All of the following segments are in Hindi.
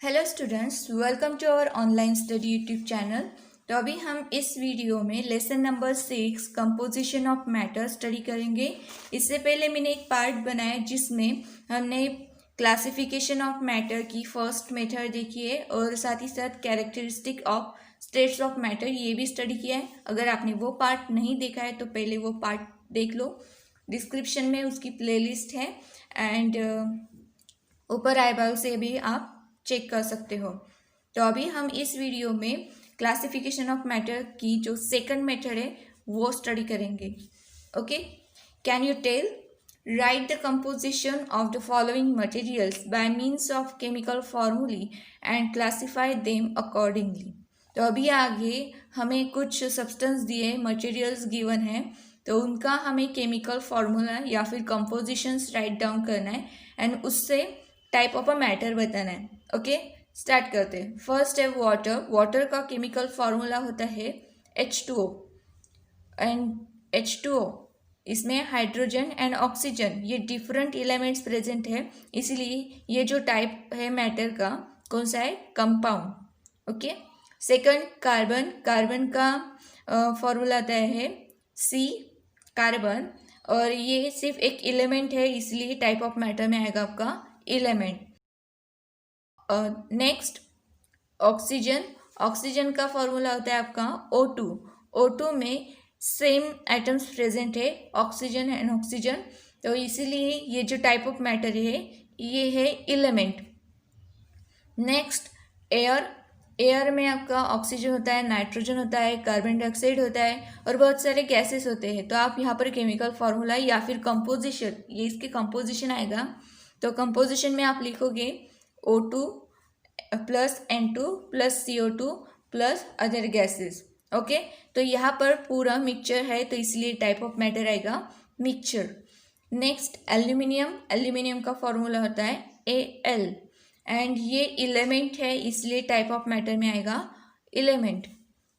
Hello students, welcome to our online study YouTube channel. तो अभी हम इस वीडियो में lesson number 6 composition of matter study करेंगे। इससे पहले मैंने एक पार्ट बनाया जिसमें हमने क्लासिफिकेशन ऑफ मैटर की फर्स्ट मेथड देखी है और साथ ही साथ characteristic of states of matter ये भी स्टडी किया है। अगर आपने वो पार्ट नहीं देखा है तो पहले वो पार्ट देख लो, डिस्क्रिप्शन में उसकी प्लेलिस्ट है एंड ऊपर आई बायो से भी आप चेक कर सकते हो। तो अभी हम इस वीडियो में क्लासिफिकेशन ऑफ मैटर की जो सेकंड मेथड है वो स्टडी करेंगे। Okay, can you tell? Write the composition of the following materials by means of chemical formulae and classify them accordingly. तो अभी आगे हमें कुछ सब्सटेंस दिए, मटेरियल्स गिवन है, तो उनका हमें केमिकल फॉर्मूला या फिर कंपोजिशंस राइट डाउन करना है एंड उससे टाइप ऑफ अ मैटर बताना है। ओके, स्टार्ट करते हैं। फर्स्ट है वाटर। वाटर का केमिकल फॉर्मूला होता है H2O एंड H2O इसमें हाइड्रोजन एंड ऑक्सीजन ये डिफरेंट एलिमेंट्स प्रेजेंट है, इसीलिए ये जो टाइप है मैटर का कौन सा है? Compound. Okay, second carbon. Carbon का फॉर्मूला आता है C कार्बन, और ये सिर्फ एक एलिमेंट है इसलिए टाइप ऑफ मैटर में आएगा आपका एलिमेंट। Next oxygen. ऑक्सीजन का फॉर्मूला होता है आपका O2। O2 में सेम एटम्स प्रेजेंट है, ऑक्सीजन एंड ऑक्सीजन, तो इसीलिए ये जो टाइप ऑफ मैटर है ये है एलिमेंट। Next air. एयर में आपका ऑक्सीजन होता है, नाइट्रोजन होता है, कार्बन डाइऑक्साइड होता है और बहुत सारे गैसेस होते हैं। तो आप यहाँ पर केमिकल फॉर्मूला या फिर कंपोजिशन, ये इसके कंपोजिशन आएगा। तो कंपोजिशन में आप लिखोगे O2 plus N2 plus CO2 plus other gases. Okay, तो यहाँ पर पूरा मिक्सचर है तो इसलिए टाइप ऑफ मैटर आएगा मिक्सचर। Next aluminium. एल्यूमिनियम का फॉर्मूला होता है Al एंड ये एलिमेंट है इसलिए टाइप ऑफ मैटर में आएगा एलिमेंट।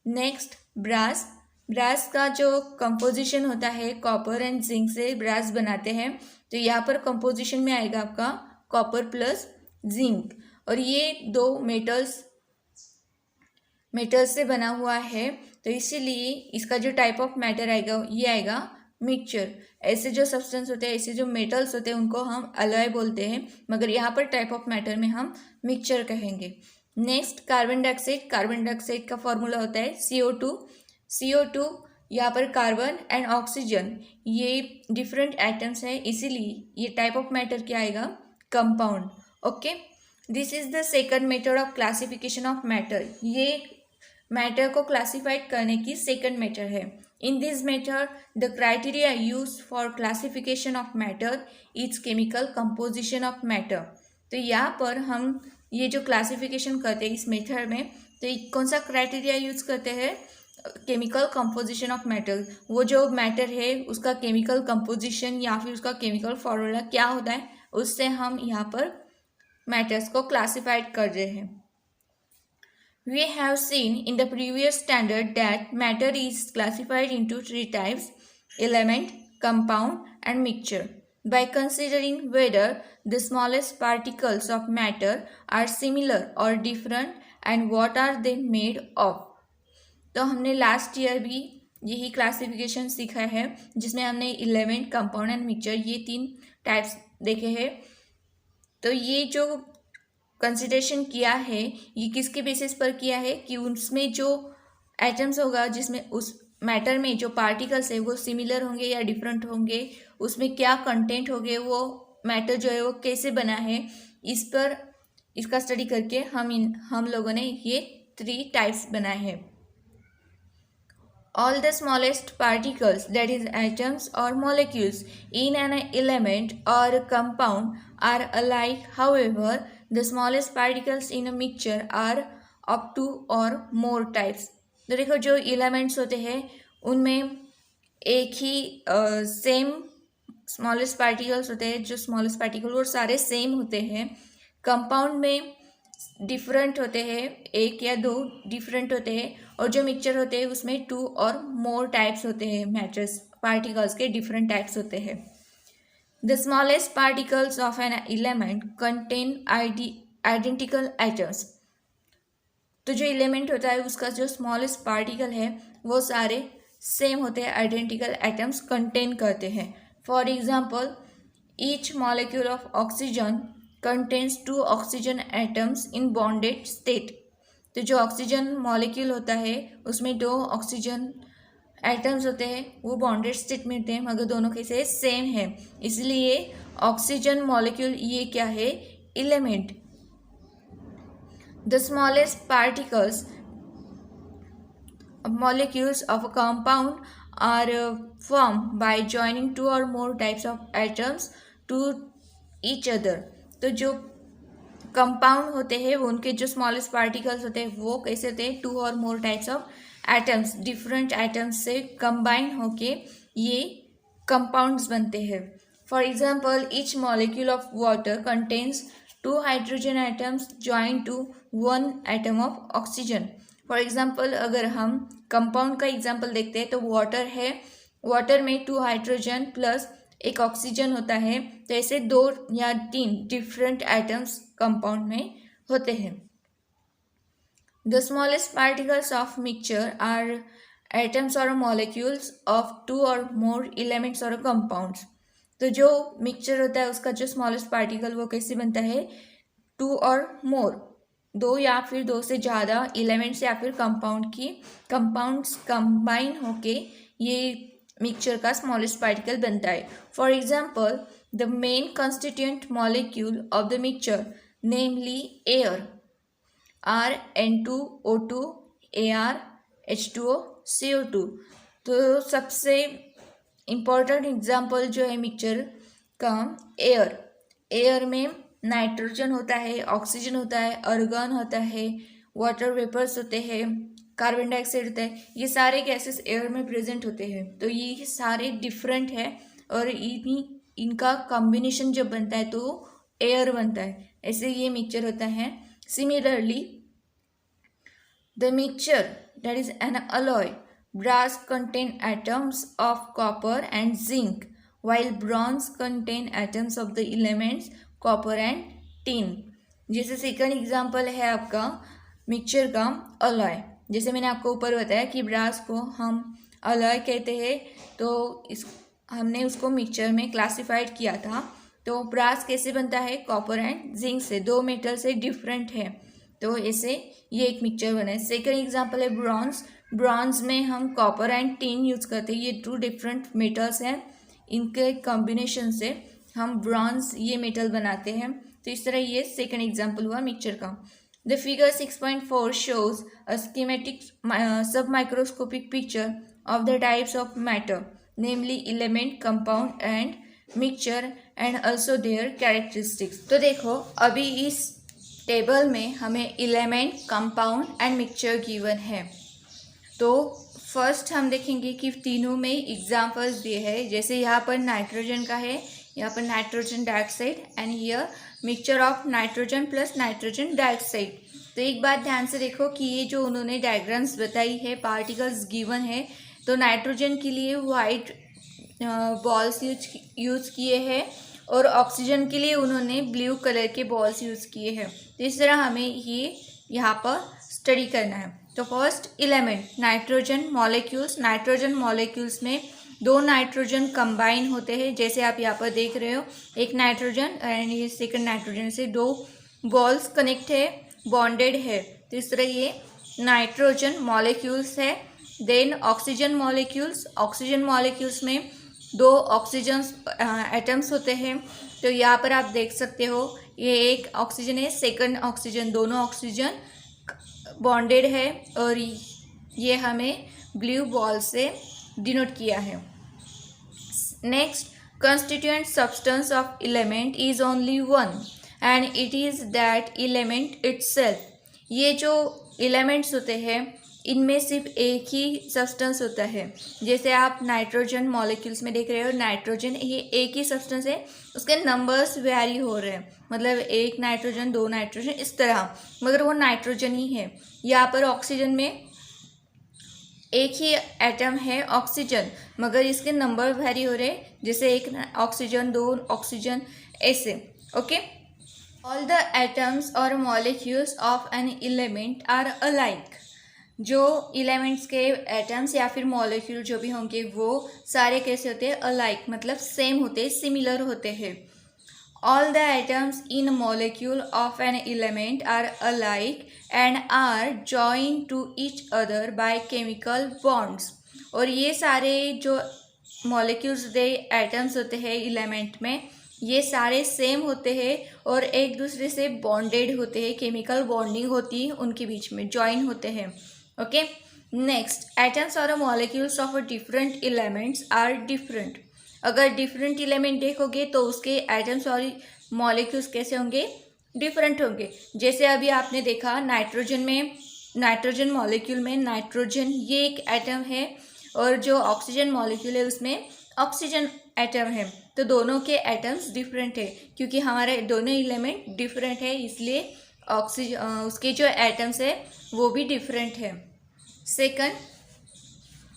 Next brass. ब्रास का जो कंपोजिशन होता है कॉपर एंड जिंक से ब्रास बनाते हैं, तो यहाँ पर कंपोजिशन में आएगा आपका कॉपर प्लस जिंक, और ये दो मेटल्स से बना हुआ है तो इसीलिए इसका जो टाइप ऑफ मैटर आएगा ये आएगा मिक्सचर। ऐसे जो सब्सटेंस होते हैं, ऐसे जो मेटल्स होते हैं उनको हम अलॉय बोलते हैं, मगर यहाँ पर टाइप ऑफ मैटर में हम मिक्सचर कहेंगे। Next carbon dioxide. Carbon dioxide का फॉर्मूला होता है CO2। CO2 यहाँ पर कार्बन एंड ऑक्सीजन ये डिफरेंट एटम्स है इसीलिए ये टाइप ऑफ मैटर क्या आएगा? Compound. Okay, this is the second method of classification of matter. ये मैटर को क्लासिफाइड करने की सेकंड मेथड है। In this method the criteria use for classification of matter is chemical composition of matter. तो यहाँ पर हम ये जो क्लासिफिकेशन करते हैं इस मेथड में, तो कौन सा क्राइटेरिया यूज करते हैं? Chemical composition of matter. वो जो मैटर है उसका केमिकल कंपोजिशन या फिर उसका केमिकल फॉर्मूला क्या होता है, उससे हम यहाँ पर मैटर्स को क्लासिफाइड कर रहे हैं। We have seen in the previous standard that matter is classified into three types: element, compound and mixture, by considering whether the smallest particles of matter are similar or different and what are they made of। तो हमने लास्ट ईयर भी यही क्लासिफिकेशन सीखा है जिसमें हमने एलिमेंट, कंपाउंड एंड मिक्सचर ये तीन टाइप्स देखे हैं। तो ये जो कंसिडरेशन किया है ये किसके बेसिस पर किया है कि उसमें जो एटम्स होगा, जिसमें उस मैटर में जो पार्टिकल्स है वो सिमिलर होंगे या डिफरेंट होंगे, उसमें क्या कंटेंट होंगे, वो मैटर जो है वो कैसे बना है, इस पर इसका स्टडी करके हम लोगों ने ये थ्री टाइप्स बनाए हैं। All the smallest particles, that is atoms or molecules in an element or compound are alike. However, the smallest particles in a mixture are up to or more types। तो देखो जो elements होते हैं उनमें एक ही सेम स्मॉलेस्ट पार्टिकल्स होते हैं, जो स्मॉलेस्ट पार्टिकल वो सारे सेम होते हैं। कंपाउंड में डिफरेंट होते हैं, एक या दो डिफरेंट होते हैं, और जो मिक्सचर होते हैं उसमें 2 और मोर टाइप्स होते हैं। मैटर्स पार्टिकल्स के डिफरेंट टाइप्स होते हैं। The smallest particles of an element contain identical atoms. तो जो एलिमेंट होता है उसका जो स्मॉलेस्ट पार्टिकल है वो सारे सेम होते हैं, आइडेंटिकल एटम्स कंटेन करते हैं। For example, each molecule of oxygen contains 2 oxygen atoms in bonded state. तो जो ऑक्सीजन मॉलिक्यूल होता है उसमें 2 ऑक्सीजन एटम्स होते हैं, वो बॉन्डेड स्टेट में होते हैं मगर दोनों कैसे सेम है, इसलिए ऑक्सीजन मॉलिक्यूल ये क्या है, element. The smallest particles molecules of a compound are formed by joining 2 or more types of atoms to each other। तो जो कंपाउंड होते हैं वो उनके जो स्मॉलेस्ट पार्टिकल्स होते हैं वो कैसे होते हैं, 2 और more types of atoms, different atoms से कंबाइन होके ये कंपाउंड्स बनते हैं। For example, each molecule of water contains 2 hydrogen atoms join to 1 atom of oxygen. For example, अगर हम कंपाउंड का एग्जाम्पल देखते हैं तो वाटर है, वाटर में 2 हाइड्रोजन प्लस 1 ऑक्सीजन होता है, तो ऐसे 2 या 3 डिफरेंट एटम्स कंपाउंड में होते हैं। The smallest particles of mixture are atoms और मॉलिक्यूल्स ऑफ 2 और मोर एलिमेंट्स और कंपाउंड्स। तो जो मिक्सचर होता है उसका जो स्मॉलेस्ट पार्टिकल वो कैसे बनता है, 2 और मोर, 2 या फिर 2 से ज़्यादा एलिमेंट्स या फिर कंपाउंड्स कंबाइन होके ये मिक्सचर का स्मॉलेस्ट पार्टिकल बनता है। For example, the main constituent molecule of the mixture namely air are N2O2 AR H2O CO2। तो सबसे इम्पॉर्टेंट एग्जाम्पल जो है मिक्सचर का एयर, एयर में नाइट्रोजन होता है, ऑक्सीजन होता है, आर्गन होता है, वाटर वेपर्स होते हैं, कार्बन डाइऑक्साइड होता है, ये सारे गैसेस एयर में प्रेजेंट होते हैं। तो ये सारे डिफरेंट है और इनका कॉम्बिनेशन जब बनता है तो एयर बनता है, ऐसे ये मिक्सचर होता है। Similarly, the mixture that is an alloy brass contain atoms of copper and zinc while bronze contain atoms of the elements copper and tin। जैसे सेकंड एग्जांपल है आपका मिक्सचर का अलॉय, जैसे मैंने आपको ऊपर बताया कि ब्रास को हम अलॉय कहते हैं, तो हमने उसको मिक्सचर में क्लासिफाइड किया था। तो ब्रास कैसे बनता है, कॉपर एंड जिंक से, 2 मेटल से डिफरेंट है, तो ऐसे ये एक मिक्सचर बना है। सेकंड एग्जांपल है ब्रॉन्ज, ब्रॉन्ज में हम कॉपर एंड टिन यूज करते हैं, ये 2 डिफरेंट मेटल्स हैं, इनके कॉम्बिनेशन से हम ब्रॉन्ज ये मेटल बनाते हैं। तो इस तरह ये सेकंड एग्जांपल हुआ मिक्सचर का। The figure 6.4 shows a schematic submicroscopic picture of the types of matter, namely element, compound and mixture and also their characteristics। तो देखो अभी इस टेबल में हमें element, compound and mixture given है। तो फर्स्ट हम देखेंगे कि तीनों में एग्जाम्पल्स दिए हैं, जैसे यहाँ पर नाइट्रोजन का है, यहाँ पर nitrogen dioxide and here mixture of nitrogen plus nitrogen dioxide. तो एक बात ध्यान से देखो कि ये जो उन्होंने डायग्राम्स बताई है, पार्टिकल्स गिवन है, तो नाइट्रोजन के लिए वाइट बॉल्स यूज किए हैं और ऑक्सीजन के लिए उन्होंने ब्लू कलर के बॉल्स यूज़ किए हैं। तो इस तरह हमें ये यहाँ पर स्टडी करना है। तो फर्स्ट एलिमेंट, नाइट्रोजन मॉलिक्यूल्स में 2 नाइट्रोजन कंबाइन होते हैं, जैसे आप यहाँ पर देख रहे हो, एक नाइट्रोजन एंड ये सेकंड नाइट्रोजन से 2 बॉल्स कनेक्ट है, बॉन्डेड है। तो इस तरह ये नाइट्रोजन मॉलिक्यूल्स है। देन ऑक्सीजन मॉलिक्यूल्स में 2 ऑक्सीजन एटम्स होते हैं। तो यहाँ पर आप देख सकते हो ये एक ऑक्सीजन है, सेकंड ऑक्सीजन, दोनों ऑक्सीजन बॉन्डेड है और ये हमें ब्लू बॉल से डिनोट किया है। Next, constituent substance of element is only one and it is that element itself। ये जो एलिमेंट्स होते हैं इनमें सिर्फ एक ही सब्सटेंस होता है। जैसे आप नाइट्रोजन मॉलिक्यूल्स में देख रहे हो, नाइट्रोजन ये एक ही सब्सटेंस है, उसके नंबर्स वेरी हो रहे हैं, मतलब 1 नाइट्रोजन 2 नाइट्रोजन इस तरह, मगर वो नाइट्रोजन ही है। यहाँ पर ऑक्सीजन में एक ही एटम है ऑक्सीजन, मगर इसके नंबर वेरी हो रहे, जैसे 1 ऑक्सीजन 2 ऑक्सीजन ऐसे। ओके, ऑल द एटम्स और molecules of an element are alike. जो एलिमेंट्स के एटम्स या फिर मॉलिक्यूल जो भी होंगे वो सारे कैसे होते हैं, अलाइक मतलब सेम होते हैं, सिमिलर होते हैं। All the atoms in a molecule of an element are alike and are joined to each other by chemical bonds। और ये सारे जो मॉलिक्यूल्स होते हैं, एटम्स होते हैं एलिमेंट में, ये सारे सेम होते हैं और एक दूसरे से बॉन्डेड होते हैं, केमिकल बॉन्डिंग होती है उनके बीच में, ज्वाइन होते हैं। ओके, नेक्स्ट, एटम्स और molecules of different elements are different. अगर डिफरेंट एलिमेंट देखोगे तो उसके एटम्स और मॉलिक्यूल्स कैसे होंगे, डिफरेंट होंगे। जैसे अभी आपने देखा नाइट्रोजन में, नाइट्रोजन मॉलिक्यूल में नाइट्रोजन ये एक एटम है और जो ऑक्सीजन मॉलिक्यूल है उसमें ऑक्सीजन एटम है। तो दोनों के एटम्स डिफरेंट है क्योंकि हमारे दोनों एलिमेंट डिफरेंट है, इसलिए ऑक्सीजन उसके जो एटम्स है वो भी डिफरेंट है। Second,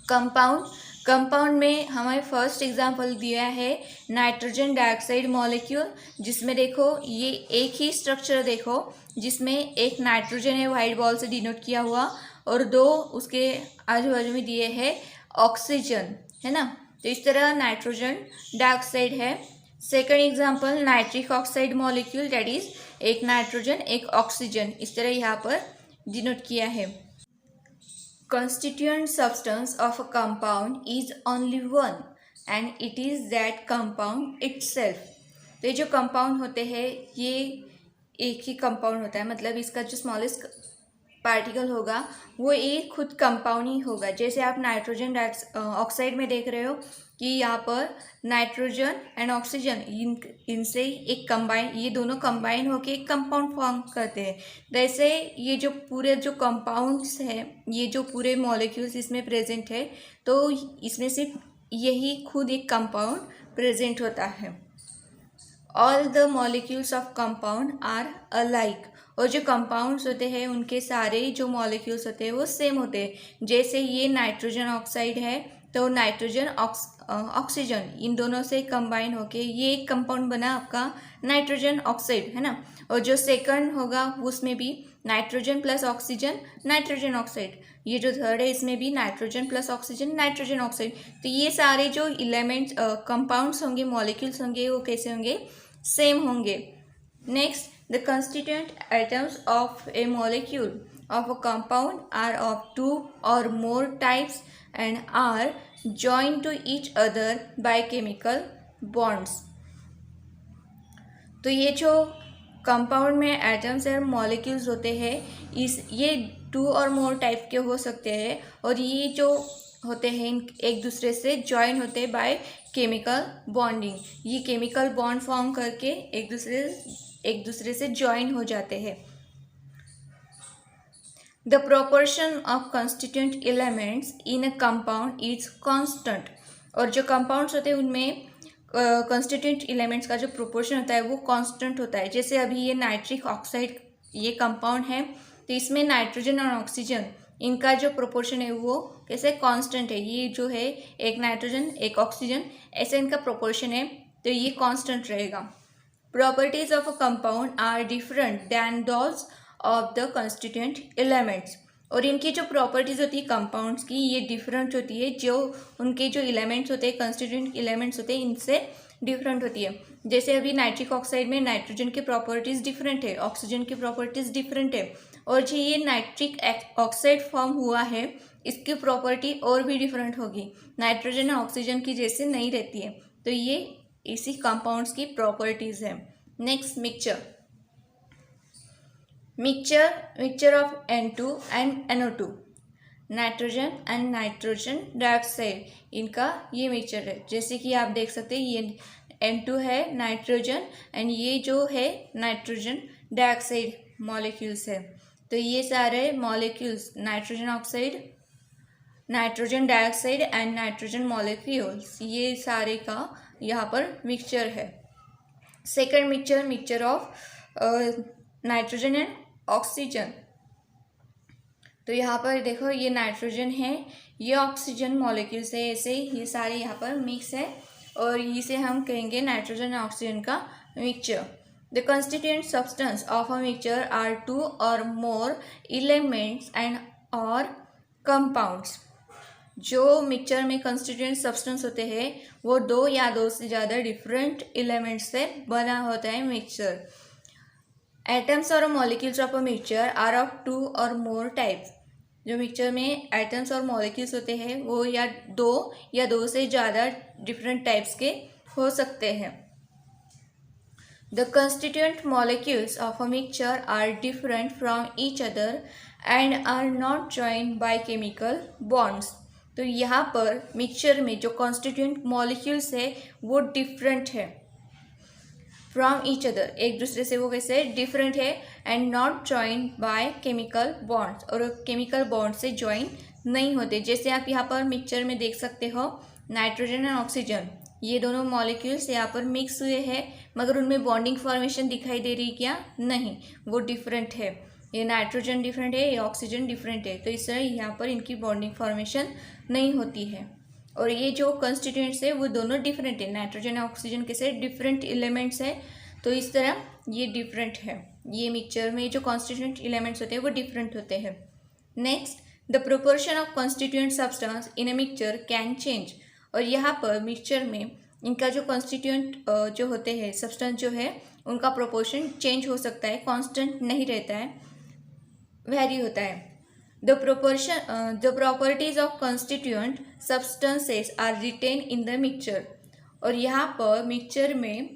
compound. कंपाउंड में हमें फर्स्ट एग्जांपल दिया है नाइट्रोजन डाइऑक्साइड मॉलिक्यूल, जिसमें देखो ये एक ही स्ट्रक्चर देखो, जिसमें एक नाइट्रोजन है वाइट बॉल से डिनोट किया हुआ और दो उसके आजू बाजू में दिए है ऑक्सीजन, है ना। तो इस तरह नाइट्रोजन डाइऑक्साइड है। Second example nitric oxide molecule, that is एक नाइट्रोजन एक ऑक्सीजन, इस तरह यहाँ पर डिनोट किया है। Constituent substance of a compound is only one and it is that compound itself। तो ये जो कंपाउंड होते हैं ये एक ही कंपाउंड होता है, मतलब इसका जो स्मॉलेस्ट पार्टिकल होगा वो एक खुद कंपाउंड ही होगा। जैसे आप नाइट्रोजन ऑक्साइड में देख रहे हो कि यहाँ पर नाइट्रोजन एंड ऑक्सीजन इनसे एक कंबाइन, ये दोनों कंबाइन होके एक कंपाउंड फॉर्म करते हैं। वैसे ये जो पूरे जो कंपाउंड्स हैं, ये जो पूरे मॉलिक्यूल्स इसमें प्रेजेंट है, तो इसमें सिर्फ यही खुद एक कंपाउंड प्रेजेंट होता है। All the molecules of compound are alike. और जो कंपाउंड्स होते हैं उनके सारे जो मॉलिक्यूल्स होते हैं वो सेम होते हैं। जैसे ये नाइट्रोजन ऑक्साइड है तो नाइट्रोजन ऑक्सीजन इन दोनों से कंबाइन होके ये एक कंपाउंड बना आपका नाइट्रोजन ऑक्साइड, है ना। और जो सेकंड होगा उसमें भी nitrogen plus oxygen nitrogen oxide, ये जो थर्ड है इसमें भी nitrogen plus oxygen nitrogen oxide. तो ये सारे जो एलिमेंट्स कंपाउंड्स होंगे, मॉलिक्यूल्स होंगे, वो कैसे होंगे, सेम होंगे। Next, the constituent atoms of a molecule of a compound are of two or more types and are joined to each other by chemical bonds। तो ये जो कंपाउंड में एटम्स और मॉलिक्यूल्स होते हैं ये टू और मोर टाइप के हो सकते हैं और ये जो होते हैं एक दूसरे से ज्वाइन होते हैं बाय केमिकल बॉन्डिंग। ये केमिकल बॉन्ड फॉर्म करके एक दूसरे से ज्वाइन हो जाते हैं। The proportion of constituent elements in a compound is constant. और जो कंपाउंड्स होते हैं उनमें कंस्टिट्यूएंट एलिमेंट्स का जो प्रोपोर्शन होता है वो कांस्टेंट होता है। जैसे अभी ये नाइट्रिक ऑक्साइड ये कंपाउंड है तो इसमें नाइट्रोजन और ऑक्सीजन इनका जो प्रोपोर्शन है वो कैसे कांस्टेंट है। ये जो है एक नाइट्रोजन एक ऑक्सीजन ऐसे इनका प्रोपोर्शन है, तो ये कांस्टेंट रहेगा। Properties of a compound are different than those of the constituent elements. और इनकी जो प्रॉपर्टीज होती है कंपाउंड्स की ये डिफरेंट होती है, जो उनके जो एलिमेंट्स होते हैं कंस्टिट्यूएंट एलिमेंट्स होते हैं इनसे डिफरेंट होती है। जैसे अभी नाइट्रिक ऑक्साइड में नाइट्रोजन की प्रॉपर्टीज डिफरेंट है, ऑक्सीजन की प्रॉपर्टीज डिफरेंट है, और जो ये नाइट्रिक ऑक्साइड फॉर्म हुआ है इसकी प्रॉपर्टी और भी डिफरेंट होगी, नाइट्रोजन और ऑक्सीजन की जैसे नहीं रहती है। तो ये इसी कंपाउंड्स की प्रॉपर्टीज है। Next, mixture of N2 and NO2, nitrogen and nitrogen dioxide, इनका ये मिक्सचर है। जैसे कि आप देख सकते हैं ये N2 है नाइट्रोजन एंड ये जो है नाइट्रोजन डाइऑक्साइड मॉलिक्यूल्स है। तो ये सारे molecules nitrogen oxide, nitrogen dioxide and nitrogen molecules ये सारे का यहाँ पर मिक्सचर है। Second mixture of nitrogen and oxygen. तो यहाँ पर देखो ये नाइट्रोजन है ये ऑक्सीजन मॉलिक्यूल्स है, ऐसे ये सारे यहाँ पर मिक्स है और इसे हम कहेंगे नाइट्रोजन और ऑक्सीजन का mixture. The constituent substance of a mixture are two or more elements and or compounds. जो मिक्सचर में कंस्टिट्यूएंट सब्सटेंस होते हैं वो दो या दो से ज़्यादा डिफरेंट एलिमेंट्स से बना होता है मिक्सचर. एटम्स और molecules of a mixture are of two और मोर टाइप्स. जो मिक्सचर में एटम्स और मॉलिक्यूल्स होते हैं वो या दो से ज़्यादा डिफरेंट टाइप्स के हो सकते हैं. The constituent molecules of a mixture are different from each other and are not joined by chemical bonds. तो यहाँ पर मिक्सचर में जो कॉन्स्टिट्यूएंट मॉलिक्यूल्स है वो डिफरेंट है फ्रॉम ईच अदर, एक दूसरे से वो कैसे डिफरेंट है, and not joined by chemical bonds, और केमिकल बॉन्ड से ज्वाइन नहीं होते. जैसे आप यहाँ पर मिक्सचर में देख सकते हो नाइट्रोजन एंड ऑक्सीजन, ये दोनों मॉलिक्यूल्स यहाँ पर मिक्स हुए हैं मगर उनमें बॉन्डिंग फॉर्मेशन दिखाई दे रही क्या? नहीं, वो डिफरेंट है. ये नाइट्रोजन डिफरेंट है, ये ऑक्सीजन डिफरेंट है, तो इस तरह यहाँ पर इनकी बॉन्डिंग फॉर्मेशन नहीं होती है. और ये जो कंस्टिट्यूएंट्स है वो दोनों डिफरेंट है, नाइट्रोजन और ऑक्सीजन कैसे डिफरेंट एलिमेंट्स है, तो इस तरह ये डिफरेंट है. ये मिक्सचर में जो कॉन्स्टिट्यूएंट एलिमेंट्स होते हैं वो डिफरेंट होते हैं. Next, the proportion of constituent substance in a mixture can change. और यहाँ पर मिक्सचर में इनका जो कॉन्स्टिट्यूएंट जो होते हैं सब्सटेंस जो है उनका प्रोपोर्शन चेंज हो सकता है, कांस्टेंट नहीं रहता है, वेरी होता है. The properties of constituent substances are retained in the mixture. और यहाँ पर मिक्सचर में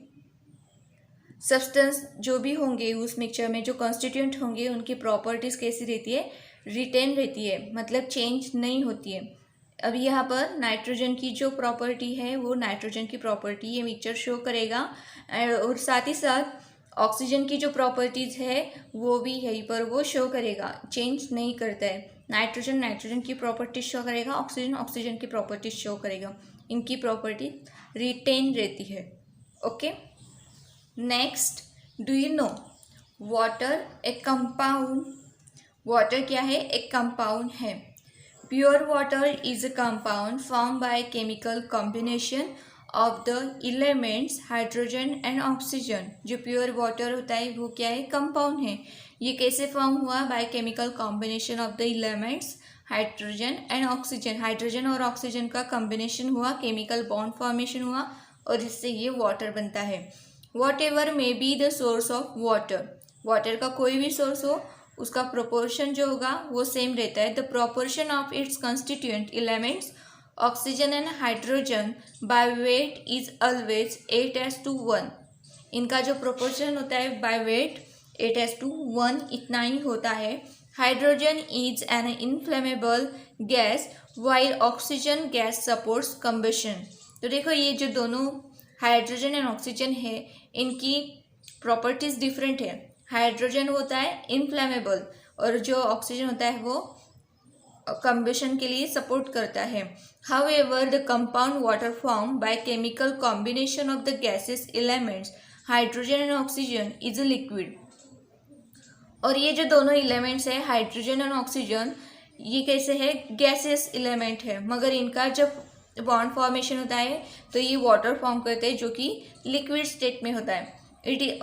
सब्सटेंस जो भी होंगे उस मिक्सचर में जो कॉन्स्टिट्यूएंट होंगे उनकी प्रॉपर्टीज कैसी रहती है? रिटेन रहती है, मतलब चेंज नहीं होती है. अभी यहाँ पर नाइट्रोजन की जो प्रॉपर्टी है वो नाइट्रोजन की प्रॉपर्टी ये मिक्सचर शो करेगा, और साथ ही साथ ऑक्सीजन की जो प्रॉपर्टीज़ है वो भी यहीं पर वो शो करेगा, चेंज नहीं करता है. नाइट्रोजन की प्रॉपर्टीज शो करेगा, ऑक्सीजन की प्रॉपर्टीज शो करेगा, इनकी प्रॉपर्टी रिटेन रहती है. Okay, next, do you know water A compound. Water क्या है? एक कंपाउंड है. Pure water is a compound formed by chemical combination of the elements hydrogen and oxygen. जो प्योर वाटर होता है वो क्या है? कंपाउंड है. ये कैसे फॉर्म हुआ? By chemical combination of the elements hydrogen and oxygen. Hydrogen और ऑक्सीजन का कॉम्बिनेशन हुआ, केमिकल बॉन्ड फॉर्मेशन हुआ और इससे ये वाटर बनता है. What ever may be the source of water. Water का कोई भी सोर्स हो उसका प्रोपोर्शन जो होगा वो सेम रहता है. The proportion of its constituent elements oxygen and hydrogen by weight is always 8:1. इनका जो प्रोपोर्शन होता है बाय वेट 8:1 इतना ही होता है. Hydrogen is an inflammable gas while oxygen gas supports combustion. तो देखो ये जो दोनों हाइड्रोजन एंड ऑक्सीजन है इनकी प्रॉपर्टीज डिफरेंट है. हाइड्रोजन होता है इनफ्लेमेबल और जो ऑक्सीजन होता है वो कम्बशन के लिए सपोर्ट करता है. However the compound water form by chemical combination of the gases elements hydrogen and oxygen is a liquid. और ये जो दोनों एलिमेंट्स है हाइड्रोजन एंड ऑक्सीजन ये कैसे है? गैसेस एलिमेंट है, मगर इनका जब बॉन्ड फॉर्मेशन होता है तो ये वाटर फॉर्म करते हैं जो कि लिक्विड स्टेट में होता है.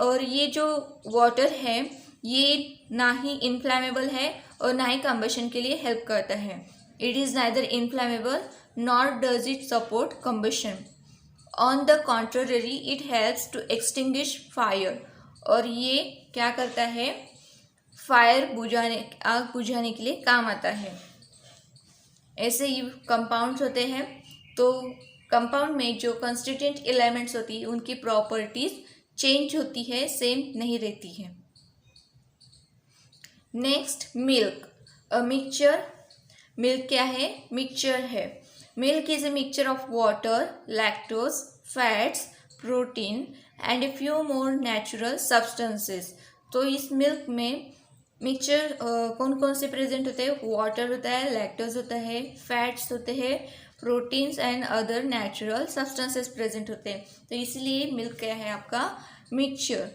और ये जो वाटर है ये ना ही इनफ्लेमेबल है और ना ही कम्बशन के लिए हेल्प करता है. It is neither inflammable nor does it support combustion. On the contrary it helps to extinguish fire. और ये क्या करता है? फायर बुझाने, आग बुझाने के लिए काम आता है. ऐसे ही कंपाउंड्स होते हैं. तो कंपाउंड में जो कंस्टिट्यूएंट एलिमेंट्स होती है उनकी प्रॉपर्टीज चेंज होती है, सेम नहीं रहती है. Next, milk a mixture. Milk क्या है? मिक्सचर है. Milk is a mixture of water, lactose, fats, protein and a few more natural substances. तो इस मिल्क में मिक्सचर कौन कौन से प्रेजेंट होते हैं? वाटर होता है, लैक्टोज होता है, फैट्स होते हैं, proteins and other natural substances present होते हैं. तो इसलिए मिल्क क्या है? आपका mixture.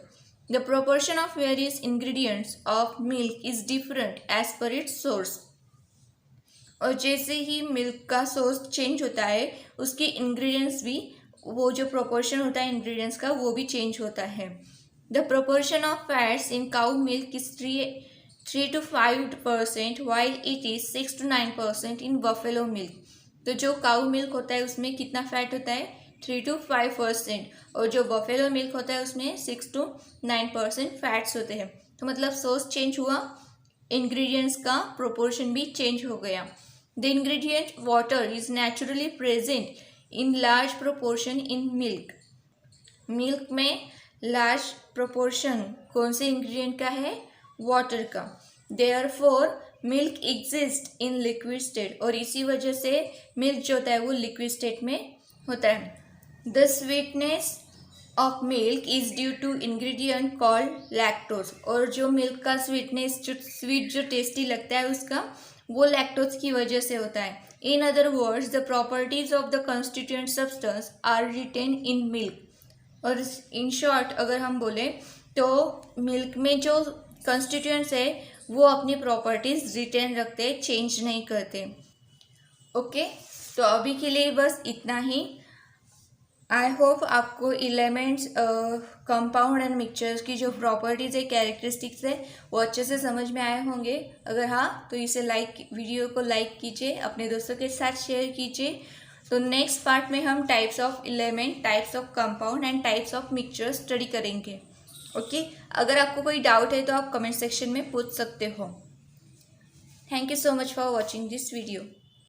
The proportion of various ingredients of milk is different as per its source. और जैसे ही मिल्क का सोर्स चेंज होता है उसके इंग्रेडिएंट्स भी, वो जो प्रोपोर्शन होता है इंग्रेडिएंट्स का वो भी चेंज होता है. The proportion of fats in cow milk is 3 to 5% while it is 6 to 9% in buffalo milk. तो जो काउ मिल्क होता है उसमें कितना फैट होता है 3 to 5%, और जो बफेलो मिल्क होता है उसमें 6 to 9% फैट्स होते हैं. तो मतलब सोर्स चेंज हुआ, इंग्रेडिएंट्स का प्रोपोर्शन भी चेंज हो गया. The ingredient water is naturally present in large proportion in milk. Milk में लार्ज प्रोपोर्शन कौन से इंग्रेडिएंट का है? वाटर का. Therefore milk exist in liquid state, और इसी वजह से मिल्क जो होता है वो लिक्विड स्टेट में होता है. The sweetness of milk is due to ingredient called lactose, और जो मिल्क का स्वीटनेस, जो स्वीट जो टेस्टी लगता है उसका, वो लैक्टोज की वजह से होता है. In other words the properties of the constituent substance are retained in milk. और इन शॉर्ट अगर हम बोले तो मिल्क में जो कंस्टिट्यूएंट्स है वो अपनी प्रॉपर्टीज रिटेन रखते, चेंज नहीं करते. ओके, तो अभी के लिए बस इतना ही. आई होप आपको एलिमेंट्स, कंपाउंड एंड मिक्सचर्स की जो प्रॉपर्टीज़ है, कैरेक्टरिस्टिक्स है, वो अच्छे से समझ में आए होंगे. अगर हाँ तो इसे वीडियो को लाइक कीजिए, अपने दोस्तों के साथ शेयर कीजिए. तो नेक्स्ट पार्ट में हम types of element, types of compound and types of mixture study करेंगे. ओके, अगर आपको कोई डाउट है तो आप कमेंट सेक्शन में पूछ सकते हो. Thank you so much for watching this video.